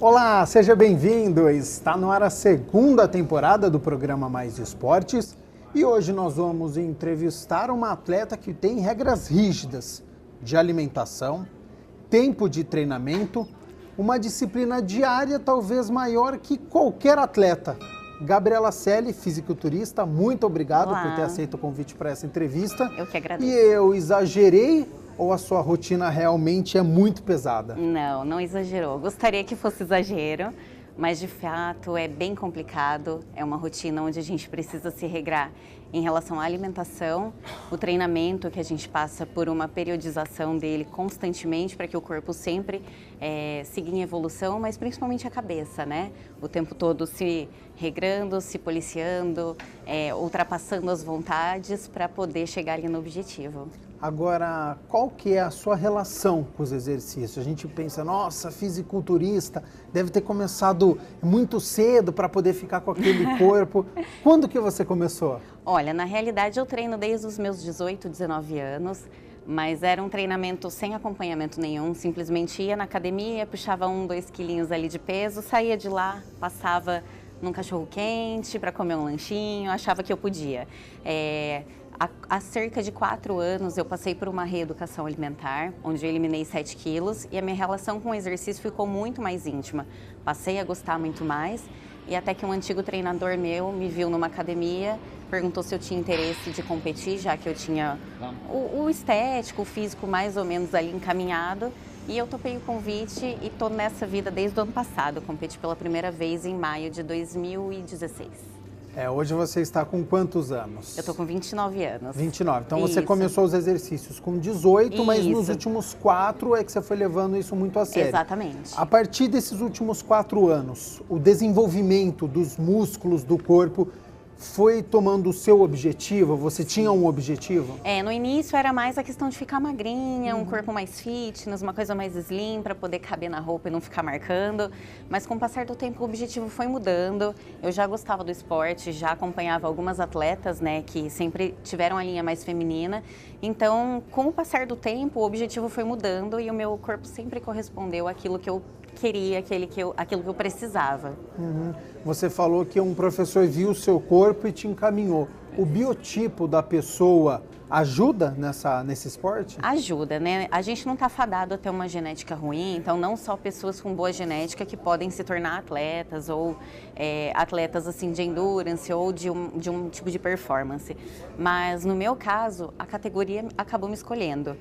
Olá, seja bem-vindo! Está no ar a segunda temporada do programa Mais Esportes e hoje nós vamos entrevistar uma atleta que tem regras rígidas de alimentação, tempo de treinamento, uma disciplina diária talvez maior que qualquer atleta. Gabriela Selle, fisiculturista, muito obrigado por ter aceito o convite para essa entrevista. Eu que agradeço. E eu exagerei ou a sua rotina realmente é muito pesada? Não, não exagerou. Gostaria que fosse exagero, mas de fato é bem complicado. É uma rotina onde a gente precisa se regrar em relação à alimentação, o treinamento, que a gente passa por uma periodização dele constantemente para que o corpo sempre siga em evolução, mas principalmente a cabeça, né? O tempo todo se regrando, se policiando, ultrapassando as vontades para poder chegar ali no objetivo. Agora, qual que é a sua relação com os exercícios? A gente pensa, nossa, fisiculturista, deve ter começado muito cedo para poder ficar com aquele corpo. Quando que você começou? Olha, na realidade eu treino desde os meus 18, 19 anos, mas era um treinamento sem acompanhamento nenhum, simplesmente ia na academia, puxava 1, 2 quilinhos ali de peso, saía de lá, passava num cachorro quente para comer um lanchinho, achava que eu podia. Há cerca de 4 anos eu passei por uma reeducação alimentar, onde eu eliminei 7 quilos e a minha relação com o exercício ficou muito mais íntima. Passei a gostar muito mais e até que um antigo treinador meu me viu numa academia, perguntou se eu tinha interesse de competir, já que eu tinha o estético, o físico mais ou menos ali encaminhado. E eu topei o convite e estou nessa vida desde o ano passado. Eu competi pela primeira vez em maio de 2016. Hoje você está com quantos anos? Eu estou com 29 anos. 29. Então Isso. Você começou os exercícios com 18, Isso. mas nos últimos 4 é que você foi levando isso muito a sério. Exatamente. A partir desses últimos 4 anos, o desenvolvimento dos músculos do corpo foi tomando o seu objetivo? Você tinha um objetivo? No início era mais a questão de ficar magrinha, um corpo mais fitness, uma coisa mais slim para poder caber na roupa e não ficar marcando. Mas com o passar do tempo o objetivo foi mudando. Eu já gostava do esporte, já acompanhava algumas atletas, né, que sempre tiveram a linha mais feminina. Então, com o passar do tempo, o objetivo foi mudando e o meu corpo sempre correspondeu àquilo que eu queria, aquilo que eu precisava. Você falou que um professor viu o seu corpo e te encaminhou. O biotipo da pessoa ajuda nesse esporte? Ajuda, né? A gente não está fadado a ter uma genética ruim, então não só pessoas com boa genética que podem se tornar atletas ou atletas assim de endurance ou de um tipo de performance. Mas no meu caso, a categoria acabou me escolhendo.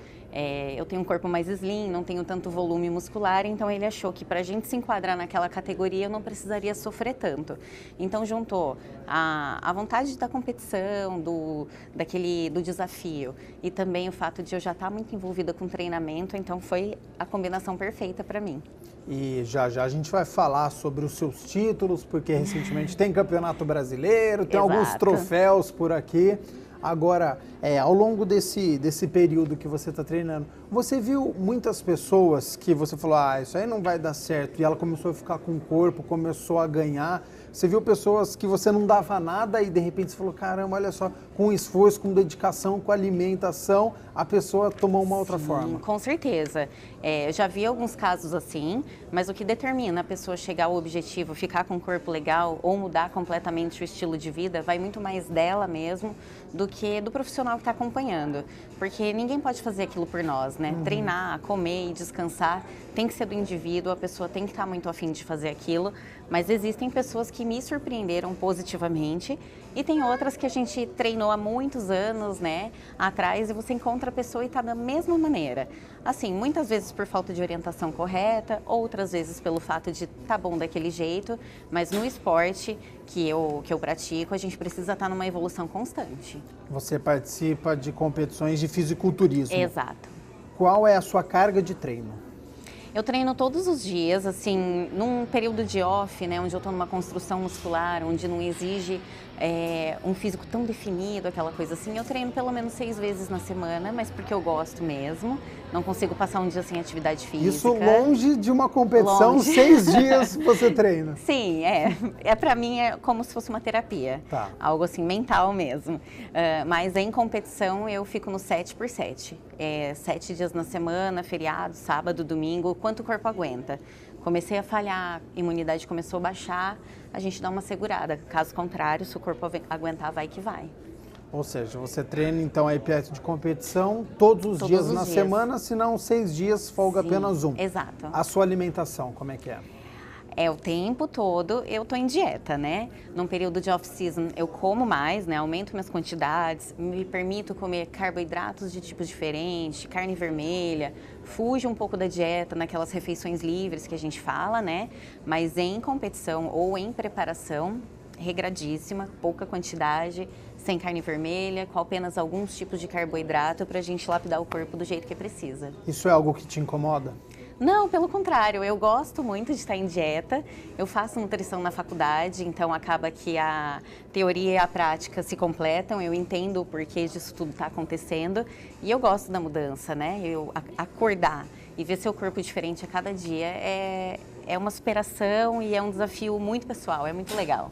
Eu tenho um corpo mais slim, não tenho tanto volume muscular, então ele achou que para a gente se enquadrar naquela categoria eu não precisaria sofrer tanto. Então juntou a vontade da competição, do desafio e também o fato de eu já estar muito envolvida com treinamento, então foi a combinação perfeita para mim. E já a gente vai falar sobre os seus títulos, porque recentemente tem Campeonato Brasileiro, tem Exato. alguns troféus por aqui. Agora, ao longo desse período que você está treinando, você viu muitas pessoas que você falou, isso aí não vai dar certo, e ela começou a ficar com o corpo, começou a ganhar. Você viu pessoas que você não dava nada e de repente você falou, caramba, olha só, com esforço, com dedicação, com alimentação, a pessoa tomou uma outra forma. Com certeza. Eu já vi alguns casos assim, mas o que determina a pessoa chegar ao objetivo, ficar com um corpo legal ou mudar completamente o estilo de vida, vai muito mais dela mesmo do que do profissional que está acompanhando. Porque ninguém pode fazer aquilo por nós, né? Treinar, comer e descansar tem que ser do indivíduo, a pessoa tem que estar muito afim de fazer aquilo, mas existem pessoas que me surpreenderam positivamente e tem outras que a gente treinou há muitos anos, né, atrás, e você encontra a pessoa e está da mesma maneira. Assim, muitas vezes por falta de orientação correta, outras vezes pelo fato de tá bom daquele jeito, mas no esporte que eu pratico, a gente precisa estar numa evolução constante. Você participa de competições de fisiculturismo. Exato. Qual é a sua carga de treino? Eu treino todos os dias, assim, num período de off, né, onde eu estou numa construção muscular, onde não exige um físico tão definido, aquela coisa assim. Eu treino pelo menos 6 vezes na semana, mas porque eu gosto mesmo. Não consigo passar um dia sem atividade física. Isso longe de uma competição, Longe. 6 dias você treina. Sim, para mim é como se fosse uma terapia, Tá. Algo assim mental mesmo. Mas em competição eu fico no 7x7, 7 dias na semana, feriado, sábado, domingo, quanto o corpo aguenta. Comecei a falhar, a imunidade começou a baixar, a gente dá uma segurada. Caso contrário, se o corpo aguentar, vai que vai. Ou seja, você treina então aí perto de competição todos os dias na semana, se não 6 dias, folga apenas um. Exato. A sua alimentação, como é que é? É o tempo todo eu tô em dieta, né? Num período de off-season eu como mais, né? Aumento minhas quantidades, me permito comer carboidratos de tipos diferentes, carne vermelha, fujo um pouco da dieta naquelas refeições livres que a gente fala, né? Mas em competição ou em preparação, regradíssima, pouca quantidade, sem carne vermelha, com apenas alguns tipos de carboidrato para a gente lapidar o corpo do jeito que precisa. Isso é algo que te incomoda? Não, pelo contrário, eu gosto muito de estar em dieta, eu faço nutrição na faculdade, então acaba que a teoria e a prática se completam, eu entendo o porquê disso tudo está acontecendo e eu gosto da mudança, né? Eu acordar e ver seu corpo diferente a cada dia é uma superação e é um desafio muito pessoal, é muito legal.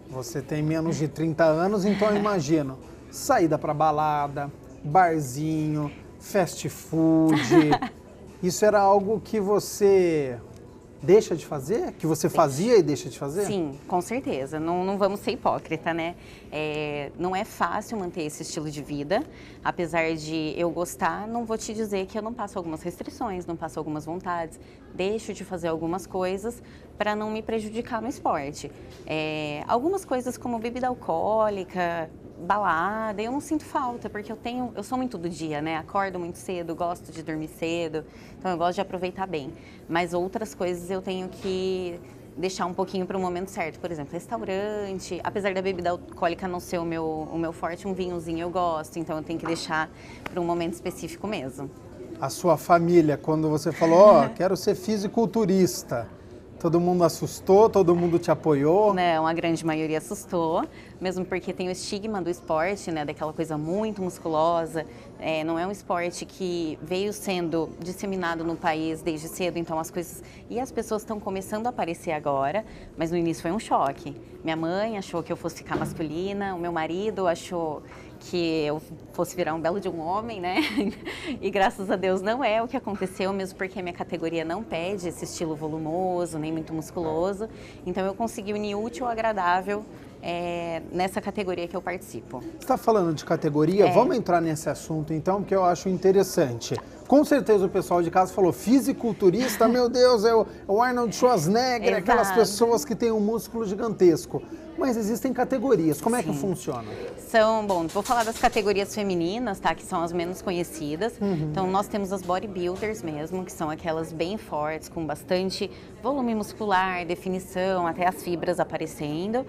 Você tem menos de 30 anos, então eu imagino saída para balada, barzinho, fast food. Isso era algo que você deixa de fazer? Que você fazia e deixa de fazer? Sim, com certeza. Não vamos ser hipócrita, né? Não é fácil manter esse estilo de vida. Apesar de eu gostar, não vou te dizer que eu não passo algumas restrições, não passo algumas vontades. Deixo de fazer algumas coisas para não me prejudicar no esporte. Algumas coisas como bebida alcoólica, balada, eu não sinto falta, porque eu sou muito do dia, né? Acordo muito cedo, gosto de dormir cedo, então eu gosto de aproveitar bem. Mas outras coisas eu tenho que deixar um pouquinho para o momento certo. Por exemplo, restaurante, apesar da bebida alcoólica não ser o meu forte, um vinhozinho eu gosto, então eu tenho que deixar para um momento específico mesmo. A sua família, quando você falou, quero ser fisiculturista, todo mundo assustou, todo mundo te apoiou? Não, a grande maioria assustou, mesmo porque tem o estigma do esporte, né, daquela coisa muito musculosa. Não é um esporte que veio sendo disseminado no país desde cedo, então as coisas... E as pessoas estão começando a aparecer agora, mas no início foi um choque. Minha mãe achou que eu fosse ficar masculina, o meu marido achou que eu fosse virar um belo de um homem, né? E graças a Deus não é o que aconteceu, mesmo porque a minha categoria não pede esse estilo volumoso, nem muito musculoso. Então eu consegui unir útil ao agradável nessa categoria que eu participo. Você está falando de categoria? Vamos entrar nesse assunto então, porque eu acho interessante. Com certeza o pessoal de casa falou, fisiculturista, meu Deus, é o Arnold Schwarzenegger, Exato. Aquelas pessoas que têm um músculo gigantesco. Mas existem categorias, como é que funciona? Vou falar das categorias femininas, tá? Que são as menos conhecidas. Então, nós temos as bodybuilders mesmo, que são aquelas bem fortes, com bastante volume muscular, definição, até as fibras aparecendo.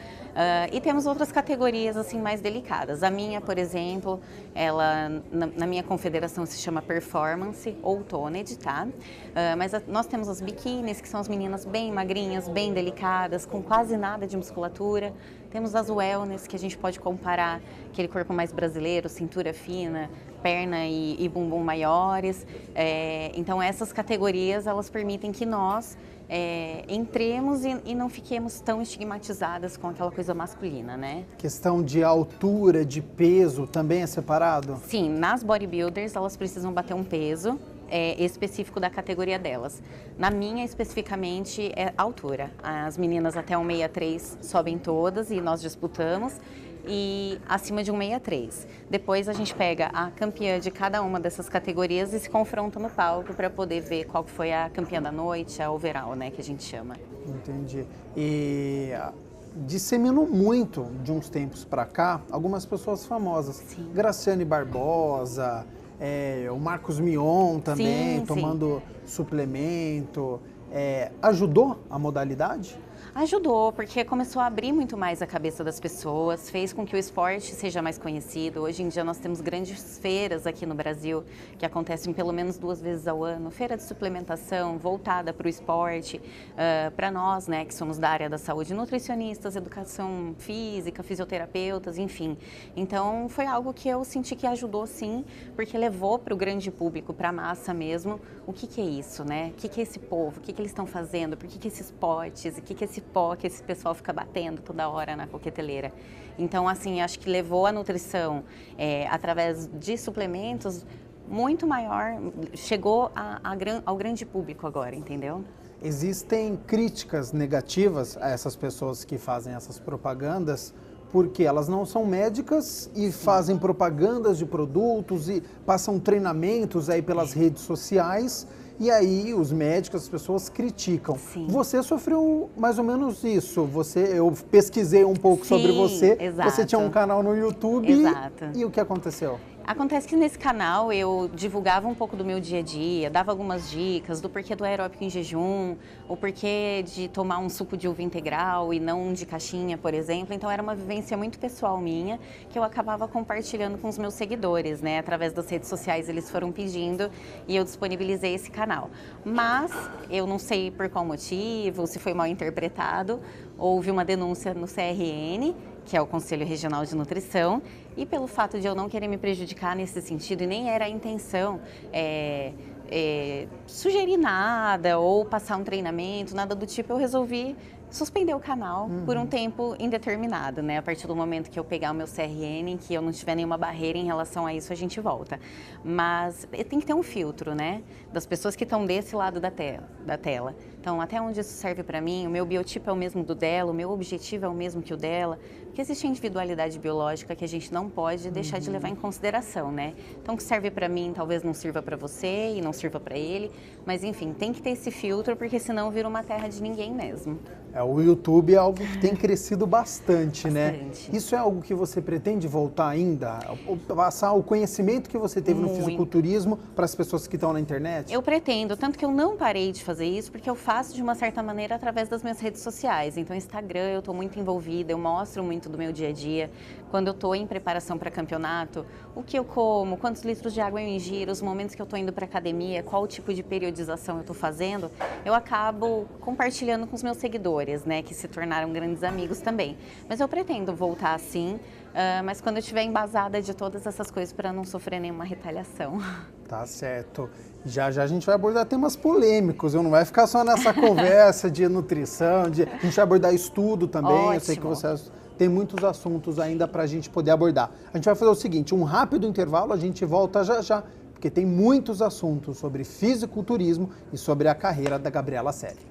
E temos outras categorias, assim, mais delicadas. A minha, por exemplo, ela, na minha confederação, se chama Performance ou Toned, tá? Mas nós temos as biquínis, que são as meninas bem magrinhas, bem delicadas, com quase nada de musculatura. Temos as wellness, que a gente pode comparar aquele corpo mais brasileiro, cintura fina, perna e bumbum maiores. Então, essas categorias, elas permitem que nós entremos e não fiquemos tão estigmatizadas com aquela coisa masculina, né? Questão de altura, de peso, também é separado? Sim, nas bodybuilders, elas precisam bater um peso específico da categoria delas. Na minha, especificamente, é altura. As meninas até 1,63 sobem todas e nós disputamos, e acima de 1,63. Depois a gente pega a campeã de cada uma dessas categorias e se confronta no palco para poder ver qual foi a campeã da noite, a overall, né, que a gente chama. Entendi. E disseminou muito, de uns tempos para cá, algumas pessoas famosas. Sim. Graciane Barbosa, o Marcos Mion também, Sim, tomando suplemento. Ajudou a modalidade? Ajudou, porque começou a abrir muito mais a cabeça das pessoas, fez com que o esporte seja mais conhecido. Hoje em dia nós temos grandes feiras aqui no Brasil, que acontecem pelo menos 2 vezes ao ano. Feira de suplementação voltada para o esporte, para nós, né, que somos da área da saúde, nutricionistas, educação física, fisioterapeutas, enfim. Então foi algo que eu senti que ajudou sim, porque levou para o grande público, para a massa mesmo, o que é isso, né? O que é esse povo? O que eles estão fazendo? Por que esses potes? O que é esse pó que esse pessoal fica batendo toda hora na coqueteleira? Então, assim, acho que levou a nutrição através de suplementos muito maior, chegou ao grande público agora, entendeu? Existem críticas negativas a essas pessoas que fazem essas propagandas, porque elas não são médicas e fazem propagandas de produtos e passam treinamentos aí pelas redes sociais, e aí os médicos, as pessoas criticam. Sim. Você sofreu mais ou menos isso. Eu pesquisei um pouco sobre você. Exato. Você tinha um canal no YouTube. Exato. E o que aconteceu? Acontece que nesse canal eu divulgava um pouco do meu dia a dia, dava algumas dicas do porquê do aeróbico em jejum, o porquê de tomar um suco de uva integral e não de caixinha, por exemplo. Então era uma vivência muito pessoal minha que eu acabava compartilhando com os meus seguidores, né? Através das redes sociais eles foram pedindo e eu disponibilizei esse canal. Mas eu não sei por qual motivo, se foi mal interpretado, houve uma denúncia no CRN, que é o Conselho Regional de Nutrição, e pelo fato de eu não querer me prejudicar nesse sentido, e nem era a intenção sugerir nada ou passar um treinamento, nada do tipo, eu resolvi suspender o canal por um tempo indeterminado, né? A partir do momento que eu pegar o meu CRN, que eu não tiver nenhuma barreira em relação a isso, a gente volta. Mas tem que ter um filtro, né? Das pessoas que estão desse lado da tela. Então, até onde isso serve para mim, o meu biotipo é o mesmo do dela, o meu objetivo é o mesmo que o dela, porque existe a individualidade biológica que a gente não pode deixar de levar em consideração, né? Então, o que serve para mim talvez não sirva para você e não sirva para ele, mas enfim, tem que ter esse filtro, porque senão vira uma terra de ninguém mesmo. O YouTube é algo que tem crescido bastante, né? Isso é algo que você pretende voltar ainda? Passar o conhecimento que você teve no fisiculturismo para as pessoas que estão na internet? Eu pretendo, tanto que eu não parei de fazer isso, porque eu faço de uma certa maneira através das minhas redes sociais. Então, Instagram, eu estou muito envolvida, eu mostro muito do meu dia a dia. Quando eu estou em preparação para campeonato, o que eu como, quantos litros de água eu ingiro, os momentos que eu estou indo para academia, qual tipo de periodização eu estou fazendo, eu acabo compartilhando com os meus seguidores, né, que se tornaram grandes amigos também. Mas eu pretendo voltar assim, mas quando eu estiver embasada de todas essas coisas para não sofrer nenhuma retaliação. Tá certo. Já já a gente vai abordar temas polêmicos, não vai ficar só nessa conversa de nutrição, a gente vai abordar estudo também. Ótimo. Eu sei que você tem muitos assuntos ainda para a gente poder abordar. A gente vai fazer o seguinte, um rápido intervalo, a gente volta já já, porque tem muitos assuntos sobre fisiculturismo e sobre a carreira da Gabriela Selle.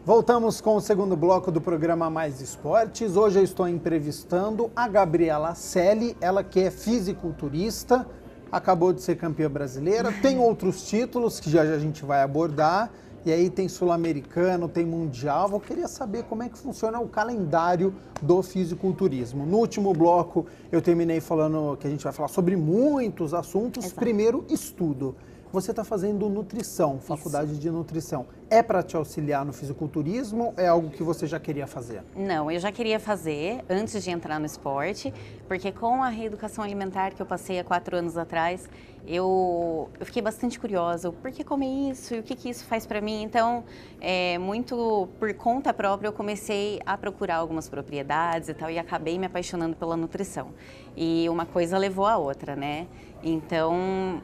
Voltamos com o segundo bloco do programa Mais Esportes. Hoje eu estou entrevistando a Gabriela Selle, ela que é fisiculturista, acabou de ser campeã brasileira, tem outros títulos que já a gente vai abordar, e aí tem sul-americano, tem mundial. Eu queria saber como é que funciona o calendário do fisiculturismo. No último bloco eu terminei falando que a gente vai falar sobre muitos assuntos. Exato. Primeiro, estudo. Você está fazendo nutrição, faculdade de nutrição. É para te auxiliar no fisiculturismo ou é algo que você já queria fazer? Não, eu já queria fazer antes de entrar no esporte, porque com a reeducação alimentar que eu passei há 4 anos atrás, eu fiquei bastante curiosa. Por que comer isso? E o que isso faz para mim? Então, muito por conta própria, eu comecei a procurar algumas propriedades e tal, e acabei me apaixonando pela nutrição. E uma coisa levou a outra, né? Então,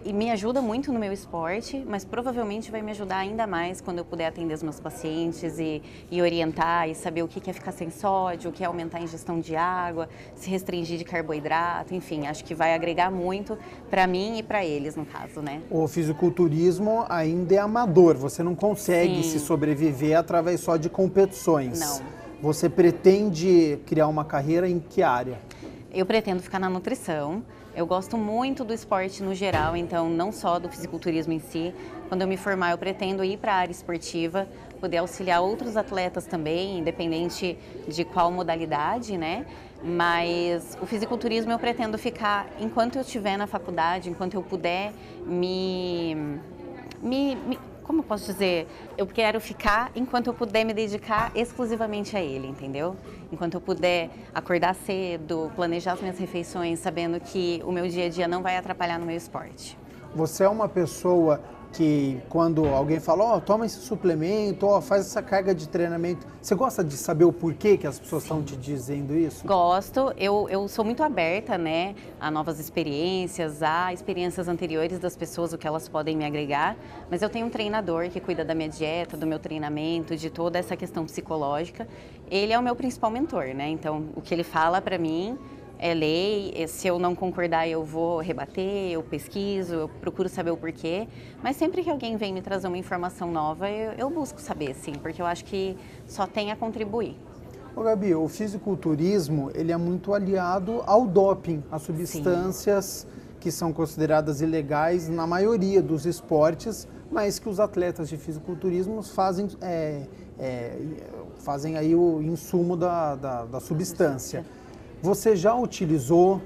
e me ajuda muito no meu esporte, mas provavelmente vai me ajudar ainda mais quando eu puder atender os meus pacientes e orientar e saber o que é ficar sem sódio, o que é aumentar a ingestão de água, se restringir de carboidrato, enfim, acho que vai agregar muito para mim e para eles, no caso, né? O fisiculturismo ainda é amador, você não consegue se sobreviver através só de competições. Não. Você pretende criar uma carreira em que área? Eu pretendo ficar na nutrição. Eu gosto muito do esporte no geral, então não só do fisiculturismo em si. Quando eu me formar, eu pretendo ir para a área esportiva, poder auxiliar outros atletas também, independente de qual modalidade, né? Mas o fisiculturismo eu pretendo ficar enquanto eu estiver na faculdade, enquanto eu puder como eu posso dizer? Eu quero ficar enquanto eu puder me dedicar exclusivamente a ele, entendeu? Enquanto eu puder acordar cedo, planejar as minhas refeições, sabendo que o meu dia a dia não vai atrapalhar no meu esporte. Você é uma pessoa que quando alguém fala, toma esse suplemento, faz essa carga de treinamento, você gosta de saber o porquê que as pessoas estão te dizendo isso? Gosto, eu sou muito aberta, né, a novas experiências, a experiências anteriores das pessoas, o que elas podem me agregar, mas eu tenho um treinador que cuida da minha dieta, do meu treinamento, de toda essa questão psicológica. Ele é o meu principal mentor, né, então o que ele fala para mim é lei, se eu não concordar eu vou rebater, eu pesquiso, eu procuro saber o porquê, mas sempre que alguém vem me trazer uma informação nova, eu busco saber, sim, porque eu acho que só tem a contribuir. Ô Gabi, o fisiculturismo, ele é muito aliado ao doping, a substâncias que são consideradas ilegais na maioria dos esportes, mas que os atletas de fisiculturismo fazem aí o insumo da substância. Você já utilizou?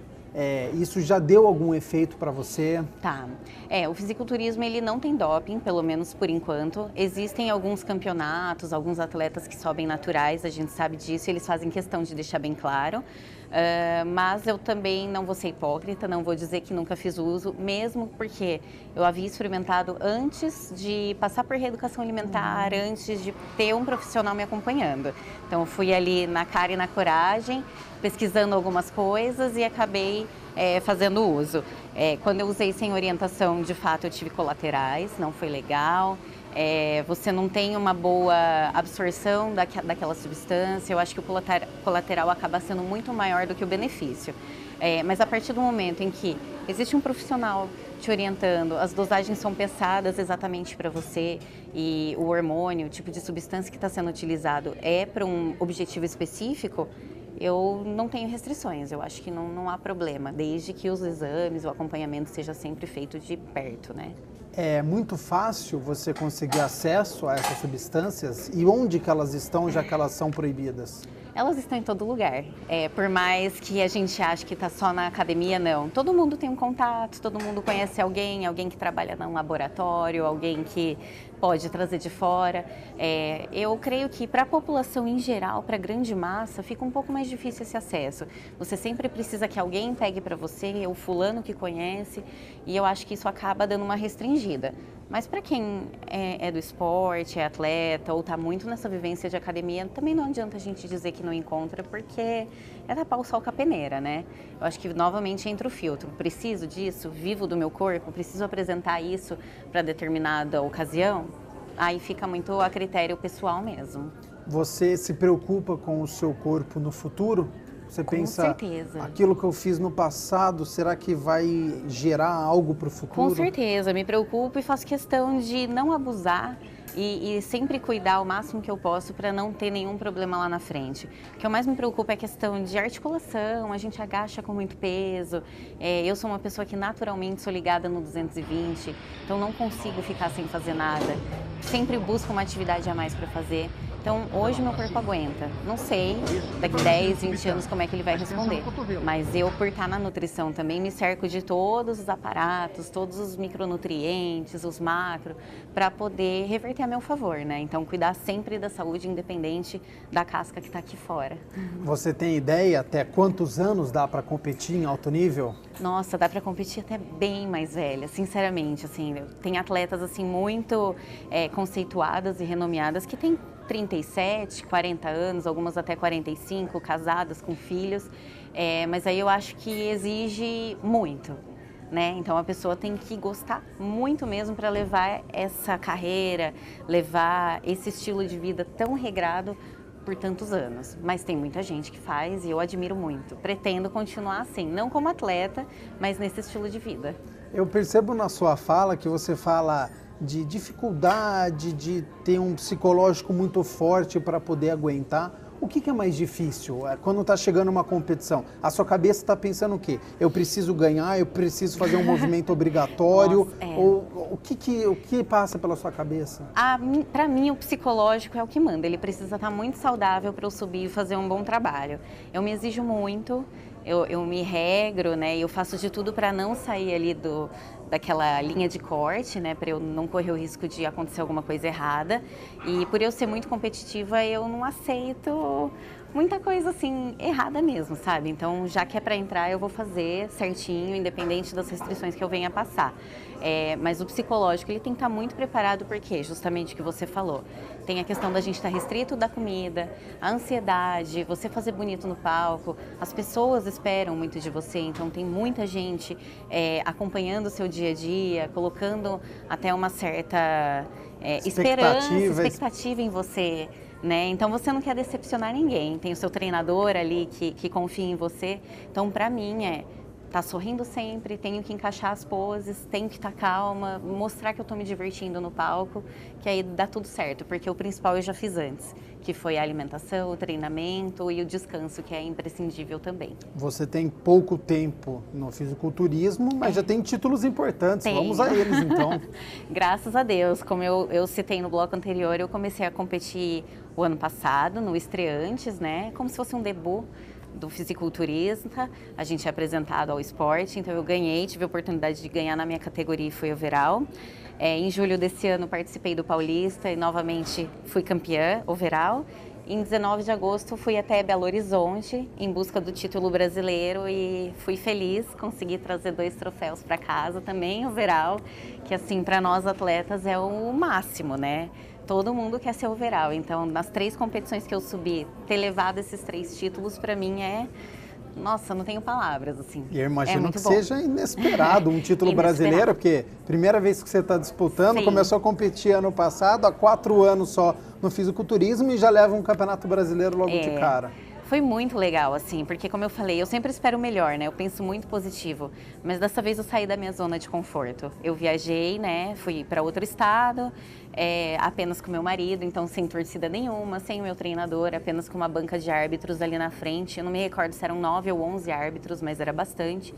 Isso já deu algum efeito para você? Tá. O fisiculturismo ele não tem doping, pelo menos por enquanto. Existem alguns campeonatos, alguns atletas que sobem naturais, a gente sabe disso, e eles fazem questão de deixar bem claro. Mas eu também não vou ser hipócrita, não vou dizer que nunca fiz uso, mesmo porque eu havia experimentado antes de passar por reeducação alimentar, antes de ter um profissional me acompanhando. Então eu fui ali na cara e na coragem, pesquisando algumas coisas e acabei fazendo uso. Quando eu usei sem orientação, de fato eu tive colaterais, não foi legal. Você não tem uma boa absorção daquela substância. Eu acho que o colateral acaba sendo muito maior do que o benefício. Mas a partir do momento em que existe um profissional te orientando, as dosagens são pensadas exatamente para você e o hormônio, o tipo de substância que está sendo utilizado é para um objetivo específico, eu não tenho restrições, eu acho que não há problema, desde que os exames, o acompanhamento seja sempre feito de perto, né? É muito fácil você conseguir acesso a essas substâncias e onde que elas estão, já que elas são proibidas? Elas estão em todo lugar. Por mais que a gente ache que está só na academia, não. Todo mundo tem um contato, todo mundo conhece alguém que trabalha num laboratório, alguém que pode trazer de fora. Eu creio que para a população em geral, para a grande massa, fica um pouco mais difícil esse acesso. Você sempre precisa que alguém pegue para você, o fulano que conhece, e eu acho que isso acaba dando uma restringida. Mas para quem é do esporte, é atleta ou está muito nessa vivência de academia, também não adianta a gente dizer que não encontra, porque é tapar o sol com a peneira, né? Eu acho que novamente entra o filtro. Preciso disso? Vivo do meu corpo? Preciso apresentar isso para determinada ocasião? Aí fica muito a critério pessoal mesmo. Você se preocupa com o seu corpo no futuro? Você pensa, com certeza, aquilo que eu fiz no passado, será que vai gerar algo para o futuro? Com certeza, me preocupo e faço questão de não abusar e sempre cuidar o máximo que eu posso para não ter nenhum problema lá na frente. O que eu mais me preocupa é a questão de articulação, a gente agacha com muito peso. Eu sou uma pessoa que naturalmente sou ligada no 220, então não consigo ficar sem fazer nada. Sempre busco uma atividade a mais para fazer. Então, hoje meu corpo aguenta. Não sei, daqui 10, 20 anos como é que ele vai responder. Mas eu, por estar na nutrição também, me cerco de todos os aparatos, todos os micronutrientes, os macro, para poder reverter a meu favor, né? Então, cuidar sempre da saúde, independente da casca que está aqui fora. Você tem ideia até quantos anos dá para competir em alto nível? Nossa, dá para competir até bem mais velha, sinceramente. Assim, tem atletas assim muito conceituadas e renomeadas que têm 37, 40 anos, algumas até 45, casadas com filhos, mas aí eu acho que exige muito, né? Então a pessoa tem que gostar muito mesmo para levar essa carreira, levar esse estilo de vida tão regrado por tantos anos. Mas tem muita gente que faz e eu admiro muito. Pretendo continuar assim, não como atleta, mas nesse estilo de vida. Eu percebo na sua fala que você fala de dificuldade, de ter um psicológico muito forte para poder aguentar. O que é mais difícil quando está chegando uma competição? A sua cabeça está pensando o quê? Eu preciso ganhar, eu preciso fazer um movimento obrigatório? Nossa, ou o que passa pela sua cabeça? Para mim, o psicológico é o que manda. Ele precisa estar muito saudável para eu subir e fazer um bom trabalho. Eu me exijo muito, eu me regro, né? Eu faço de tudo para não sair ali daquela linha de corte, né, para eu não correr o risco de acontecer alguma coisa errada. E por eu ser muito competitiva, eu não aceito muita coisa assim errada mesmo, sabe? Então, já que é para entrar, eu vou fazer certinho, independente das restrições que eu venha passar. Mas o psicológico, ele tem que estar muito preparado, porque justamente o que você falou. Tem a questão da gente estar restrito da comida, a ansiedade, você fazer bonito no palco, as pessoas esperam muito de você, então tem muita gente acompanhando o seu dia a dia, colocando até uma certa esperança, expectativa em você. Né? Então você não quer decepcionar ninguém, tem o seu treinador ali que confia em você. Então para mim tá sorrindo sempre, tenho que encaixar as poses, tenho que estar calma, mostrar que eu estou me divertindo no palco, que aí dá tudo certo, porque o principal eu já fiz antes, que foi a alimentação, o treinamento e o descanso, que é imprescindível também. Você tem pouco tempo no fisiculturismo, mas já tem títulos importantes, vamos a eles então. Graças a Deus, como eu citei no bloco anterior, eu comecei a competir o ano passado, no Estreantes, né, como se fosse um debut do fisiculturista, a gente é apresentado ao esporte, então eu ganhei, tive a oportunidade de ganhar na minha categoria e fui overall. Em julho desse ano participei do Paulista e novamente fui campeã overall. Em 19 de agosto fui até Belo Horizonte em busca do título brasileiro e fui feliz, consegui trazer 2 troféus para casa também, overall, que assim para nós atletas é o máximo, né? Todo mundo quer ser overall, então nas 3 competições que eu subi, ter levado esses 3 títulos para mim nossa, não tenho palavras, assim. E eu imagino que seja inesperado um título brasileiro, porque primeira vez que você está disputando, começou a competir ano passado, há 4 anos só no fisiculturismo e já leva um campeonato brasileiro logo de cara. Foi muito legal, assim, porque como eu falei, eu sempre espero o melhor, né? Eu penso muito positivo, mas dessa vez eu saí da minha zona de conforto. Eu viajei, né? Fui para outro estado, apenas com meu marido, então sem torcida nenhuma, sem o meu treinador, apenas com uma banca de árbitros ali na frente. Eu não me recordo se eram 9 ou 11 árbitros, mas era bastante.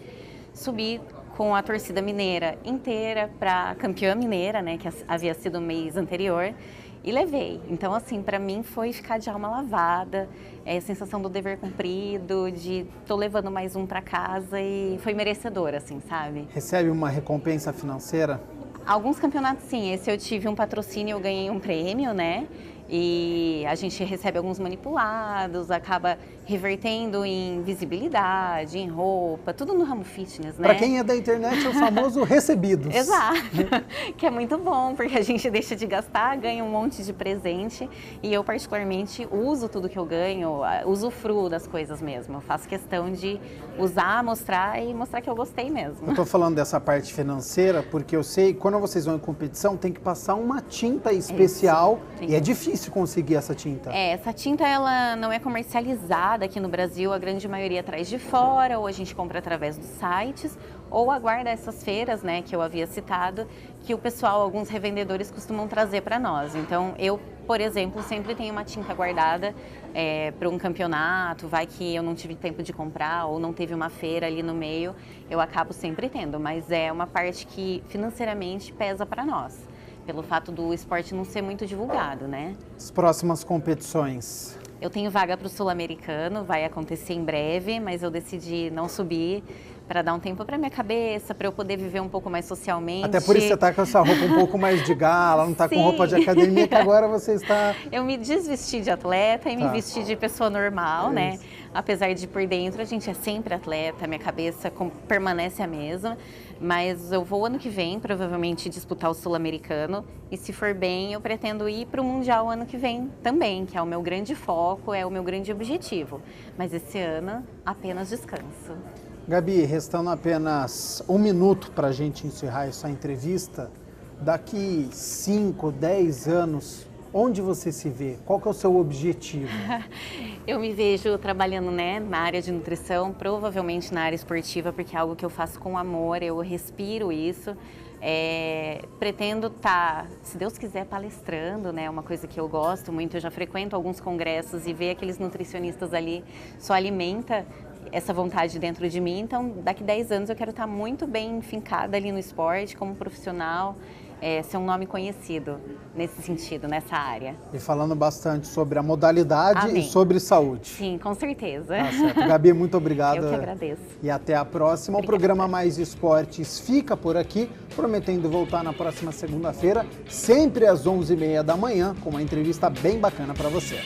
Subi com a torcida mineira inteira para campeã mineira, né? Que havia sido o mês anterior. E levei. Então, assim, para mim foi ficar de alma lavada, a sensação do dever cumprido, de tô levando mais um para casa e foi merecedor, assim, sabe? Recebe uma recompensa financeira? Alguns campeonatos, sim. Esse eu tive um patrocínio, eu ganhei um prêmio, né? E a gente recebe alguns manipulados, acaba revertendo em visibilidade, em roupa, tudo no ramo fitness, né? Para quem é da internet, é o famoso recebidos. Exato, que é muito bom, porque a gente deixa de gastar, ganha um monte de presente e eu particularmente uso tudo que eu ganho, usufruo das coisas mesmo. Eu faço questão de usar, mostrar e mostrar que eu gostei mesmo. Eu estou falando dessa parte financeira porque eu sei que quando vocês vão em competição tem que passar uma tinta especial e é difícil conseguir essa tinta. Essa tinta ela não é comercializada aqui no Brasil, a grande maioria traz de fora, ou a gente compra através dos sites, ou aguarda essas feiras, né, que eu havia citado, que o pessoal, alguns revendedores costumam trazer para nós. Então eu, por exemplo, sempre tenho uma tinta guardada para um campeonato, vai que eu não tive tempo de comprar ou não teve uma feira ali no meio, eu acabo sempre tendo, mas é uma parte que financeiramente pesa para nós, pelo fato do esporte não ser muito divulgado, né? As próximas competições? Eu tenho vaga para o Sul-Americano, vai acontecer em breve, mas eu decidi não subir para dar um tempo para minha cabeça, para eu poder viver um pouco mais socialmente. Até por isso você está com essa roupa um pouco mais de gala, não está com roupa de academia, que agora você está... Eu me desvesti de atleta e me vesti de pessoa normal, né? Apesar de por dentro a gente é sempre atleta, minha cabeça permanece a mesma, mas eu vou ano que vem provavelmente disputar o Sul-Americano e se for bem eu pretendo ir para o Mundial ano que vem também, que é o meu grande foco, é o meu grande objetivo, mas esse ano apenas descanso. Gabi, restando apenas 1 minuto para a gente encerrar essa entrevista, daqui 5, 10 anos, onde você se vê? Qual que é o seu objetivo? Eu me vejo trabalhando, né, na área de nutrição, provavelmente na área esportiva, porque é algo que eu faço com amor, eu respiro isso. Pretendo estar, se Deus quiser, palestrando, né, uma coisa que eu gosto muito. Eu já frequento alguns congressos e ver aqueles nutricionistas ali só alimenta essa vontade dentro de mim. Então, daqui 10 anos eu quero estar muito bem fincada ali no esporte, como profissional, ser um nome conhecido nesse sentido, nessa área. E falando bastante sobre a modalidade e sobre saúde. Sim, com certeza. Tá certo. Gabi, muito obrigado. Eu que agradeço. E até a próxima. Obrigada. O programa Mais Esportes fica por aqui, prometendo voltar na próxima segunda-feira, sempre às 11h30 da manhã, com uma entrevista bem bacana para você.